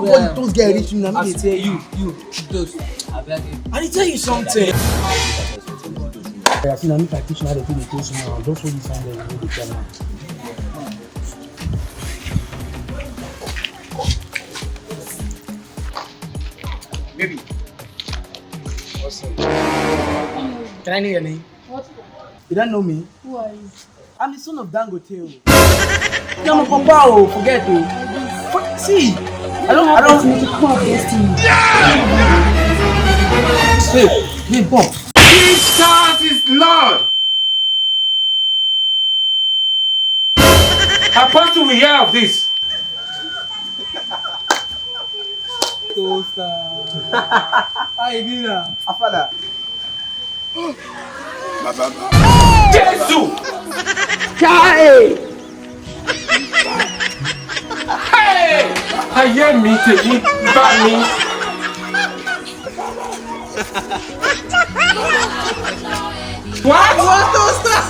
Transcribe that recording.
Nobody don't get rich in I tell you, those. I need to tell you something. I see na me I teach you how to do the toast now. Don't hold this hand there, you know the camera. Baby. What's up? Can I know your name? What? You don't know me? Who are you? I'm the son of Dangote. You're my papa, oh, forget it. See, I don't need to come against me. Hey, Bob. Jesus is Lord. Apostle will hear of this. Toaster. How you doing now? Afada. Jesus! Kai! Hey! I hear me taking back me. What? Toaster.